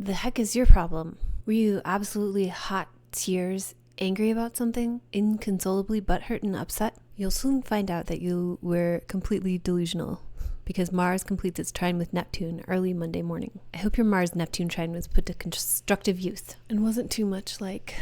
The heck is your problem? Were you absolutely hot tears, angry about something, inconsolably butthurt and upset? You'll soon find out that you were completely delusional, because Mars completes its trine with Neptune early Monday morning. I hope your Mars-Neptune trine was put to constructive use and wasn't too much like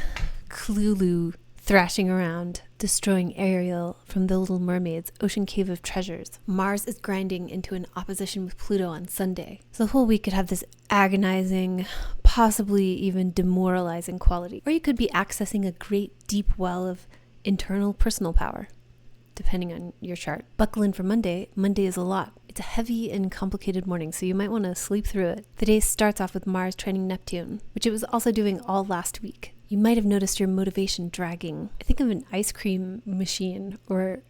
Cthulhu thrashing around, destroying Ariel from The Little Mermaid's ocean cave of treasures. Mars is grinding into an opposition with Pluto on Sunday, so the whole week could have this agonizing, possibly even demoralizing quality. Or you could be accessing a great deep well of internal personal power, depending on your chart. Buckle in for Monday. Monday is a lot. It's a heavy and complicated morning, so you might want to sleep through it. The day starts off with Mars trining Neptune, which it was also doing all last week. You might have noticed your motivation dragging. I think of an ice cream machine, or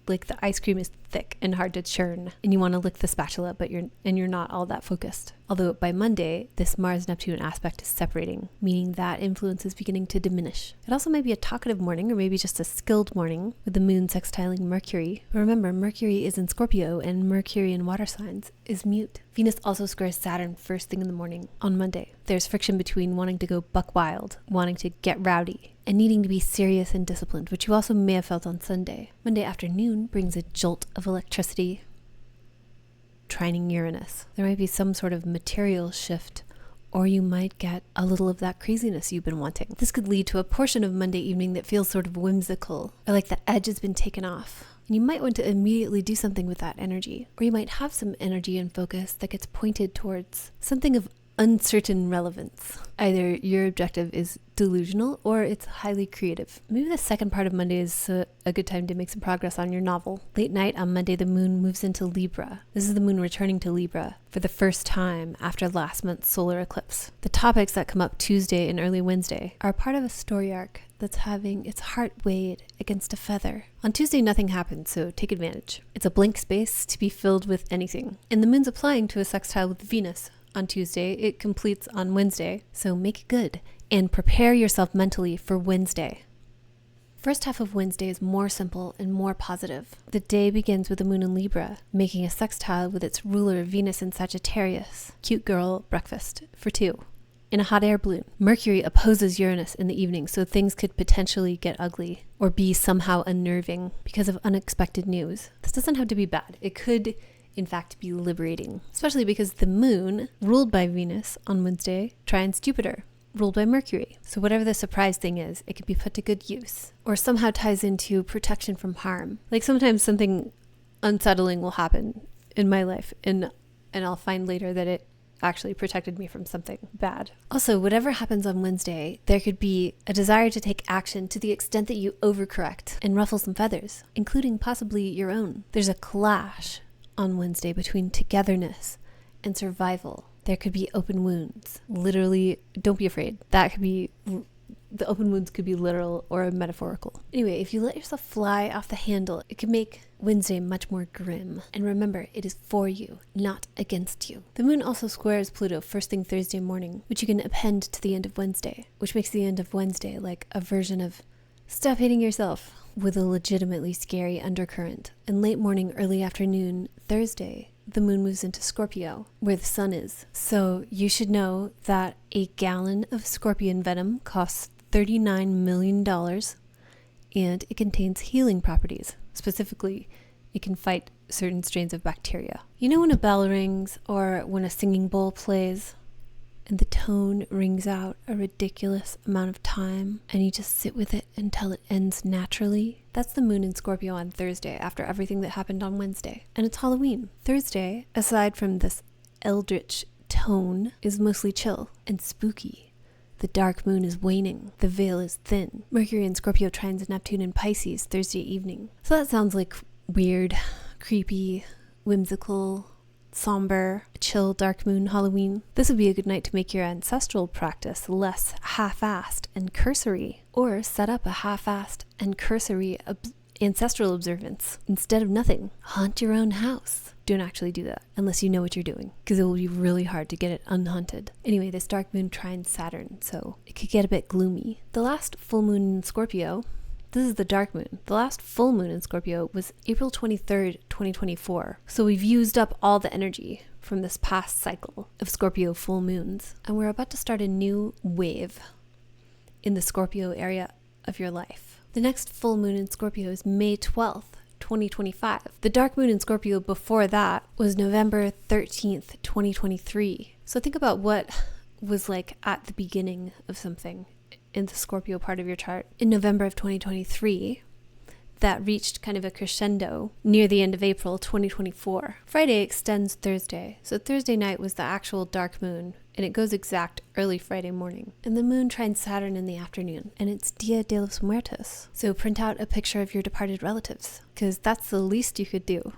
like the ice cream is thick and hard to churn, and you want to lick the spatula, but you're not all that focused. Although by Monday, this Mars-Neptune aspect is separating, meaning that influence is beginning to diminish. It also might be a talkative morning, or maybe just a skilled morning, with the moon sextiling Mercury. But remember, Mercury is in Scorpio, and Mercury in water signs is mute. Venus also squares Saturn first thing in the morning on Monday. There's friction between wanting to go buck wild, wanting to get rowdy, and needing to be serious and disciplined, which you also may have felt on Sunday. Monday afternoon brings a jolt of electricity, trining Uranus. There might be some sort of material shift, or you might get a little of that craziness you've been wanting. This could lead to a portion of Monday evening that feels sort of whimsical, or like the edge has been taken off. And you might want to immediately do something with that energy. Or you might have some energy and focus that gets pointed towards something of uncertain relevance. Either your objective is delusional or it's highly creative. Maybe the second part of Monday is a good time to make some progress on your novel. Late night on Monday, the moon moves into Libra. This is the moon returning to Libra for the first time after last month's solar eclipse. The topics that come up Tuesday and early Wednesday are part of a story arc that's having its heart weighed against a feather. On Tuesday, nothing happens, so take advantage. It's a blank space to be filled with anything. And the moon's applying to a sextile with Venus on Tuesday. It completes on Wednesday, so make it good and prepare yourself mentally for Wednesday. First half of Wednesday is more simple and more positive. The day begins with the moon in Libra, making a sextile with its ruler Venus in Sagittarius. Cute girl breakfast for two in a hot air balloon. Mercury opposes Uranus in the evening, so things could potentially get ugly or be somehow unnerving because of unexpected news. This doesn't have to be bad. It could in fact be liberating, especially because the moon, ruled by Venus on Wednesday, trines Jupiter, ruled by Mercury. So whatever the surprise thing is, it can be put to good use, or somehow ties into protection from harm. Like sometimes something unsettling will happen in my life, and I'll find later that it actually protected me from something bad. Also, whatever happens on Wednesday, there could be a desire to take action to the extent that you overcorrect and ruffle some feathers, including possibly your own. There's a clash on Wednesday between togetherness and survival. There could be open wounds. Literally, don't be afraid. The open wounds could be literal or metaphorical. Anyway, if you let yourself fly off the handle, it can make Wednesday much more grim. And remember, it is for you, not against you. The moon also squares Pluto first thing Thursday morning, which you can append to the end of Wednesday, which makes the end of Wednesday like a version of stop hating yourself with a legitimately scary undercurrent. And late morning, early afternoon, Thursday, the moon moves into Scorpio, where the sun is. So you should know that a gallon of scorpion venom costs $39 million, and it contains healing properties. Specifically, it can fight certain strains of bacteria. You know when a bell rings or when a singing bowl plays and the tone rings out a ridiculous amount of time and you just sit with it until it ends naturally? That's the moon in Scorpio on Thursday after everything that happened on Wednesday. And it's Halloween. Thursday, aside from this eldritch tone, is mostly chill and spooky. The dark moon is waning. The veil is thin. Mercury in Scorpio trines Neptune in Pisces Thursday evening. So that sounds like weird, creepy, whimsical, somber, chill, dark moon Halloween. This would be a good night to make your ancestral practice less half-assed and cursory, or set up a half-assed and cursory ancestral observance instead of nothing. Haunt your own house. Don't actually do that unless you know what you're doing, because it will be really hard to get it unhaunted. Anyway, this dark moon trines Saturn, so it could get a bit gloomy. The last full moon in Scorpio, this is the dark moon. The last full moon in Scorpio was April 23rd, 2024. So we've used up all the energy from this past cycle of Scorpio full moons. And we're about to start a new wave in the Scorpio area of your life. The next full moon in Scorpio is May 12th, 2025. The dark moon in Scorpio before that was November 13th, 2023. So think about what was like at the beginning of something in the Scorpio part of your chart in November of 2023 that reached kind of a crescendo near the end of April 2024. Friday extends Thursday. So Thursday night was the actual dark moon, and it goes exact early Friday morning. And the moon trines Saturn in the afternoon, and it's Dia de los Muertos. So print out a picture of your departed relatives, because that's the least you could do.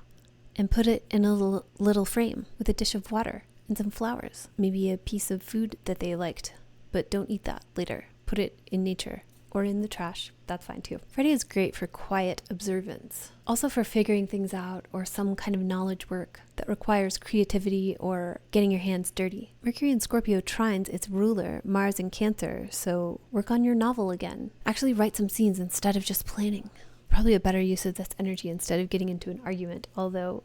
And put it in a little frame with a dish of water and some flowers. Maybe a piece of food that they liked, but don't eat that later. Put it in nature or in the trash. That's fine too. Friday is great for quiet observance. Also for figuring things out or some kind of knowledge work that requires creativity or getting your hands dirty. Mercury in Scorpio trines its ruler, Mars in Cancer, so work on your novel again. Actually write some scenes instead of just planning. Probably a better use of this energy instead of getting into an argument, although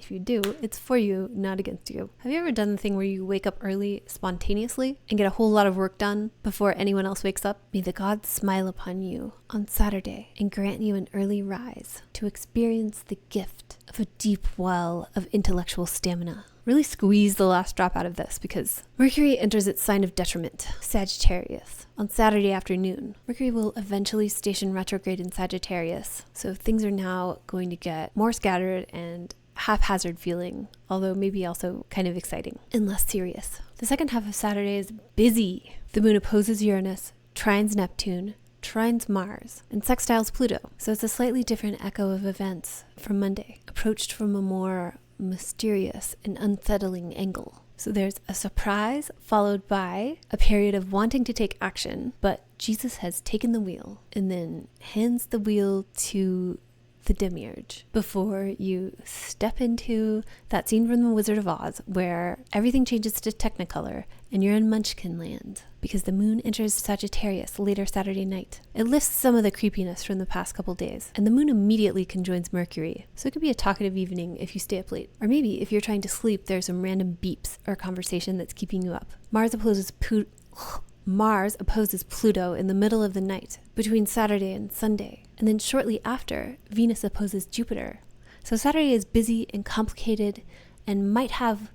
if you do, it's for you, not against you. Have you ever done the thing where you wake up early spontaneously and get a whole lot of work done before anyone else wakes up? May the gods smile upon you on Saturday and grant you an early rise to experience the gift of a deep well of intellectual stamina. Really squeeze the last drop out of this because Mercury enters its sign of detriment, Sagittarius, on Saturday afternoon. Mercury will eventually station retrograde in Sagittarius, so things are now going to get more scattered and haphazard feeling, although maybe also kind of exciting and less serious. The second half of Saturday is busy. The moon opposes Uranus, trines Neptune, trines Mars, and sextiles Pluto. So it's a slightly different echo of events from Monday, approached from a more mysterious and unsettling angle. So there's a surprise followed by a period of wanting to take action, but Jesus has taken the wheel and then hands the wheel to the demiurge before you step into that scene from The Wizard of Oz where everything changes to Technicolor and you're in Munchkin land because the moon enters Sagittarius later Saturday night. It lifts some of the creepiness from the past couple days, and the moon immediately conjoins Mercury, so it could be a talkative evening if you stay up late. Or maybe if you're trying to sleep, there's some random beeps or conversation that's keeping you up. Mars opposes Pluto in the middle of the night between Saturday and Sunday. And then shortly after, Venus opposes Jupiter. So Saturday is busy and complicated and might have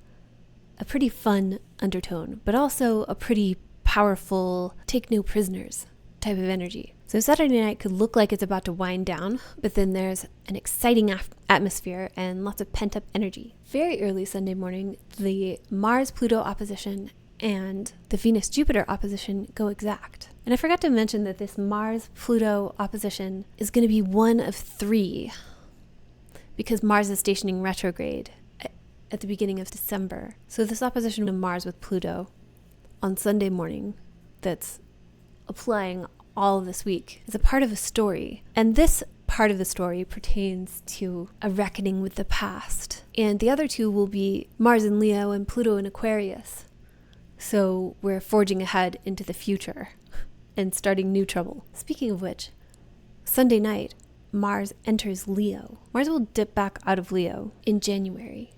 a pretty fun undertone, but also a pretty powerful take no prisoners type of energy. So Saturday night could look like it's about to wind down, but then there's an exciting atmosphere and lots of pent up energy. Very early Sunday morning, the Mars-Pluto opposition and the Venus-Jupiter opposition go exact. And I forgot to mention that this Mars-Pluto opposition is going to be one of three because Mars is stationing retrograde at the beginning of December. So this opposition of Mars with Pluto on Sunday morning that's applying all of this week is a part of a story. And this part of the story pertains to a reckoning with the past. And the other two will be Mars in Leo and Pluto in Aquarius. So we're forging ahead into the future and starting new trouble. Speaking of which, Sunday night, Mars enters Leo. Mars will dip back out of Leo in January,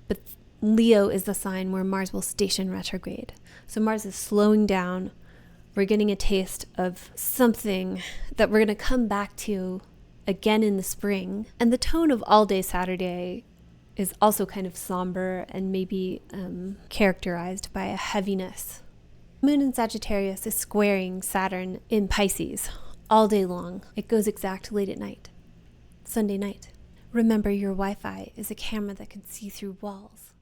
but Leo is the sign where Mars will station retrograde. So Mars is slowing down. We're getting a taste of something that we're going to come back to again in the spring. And the tone of all day Saturday is also kind of somber and maybe characterized by a heaviness. Moon in Sagittarius is squaring Saturn in Pisces all day long. It goes exact late at night, Sunday night. Remember, your Wi-Fi is a camera that can see through walls.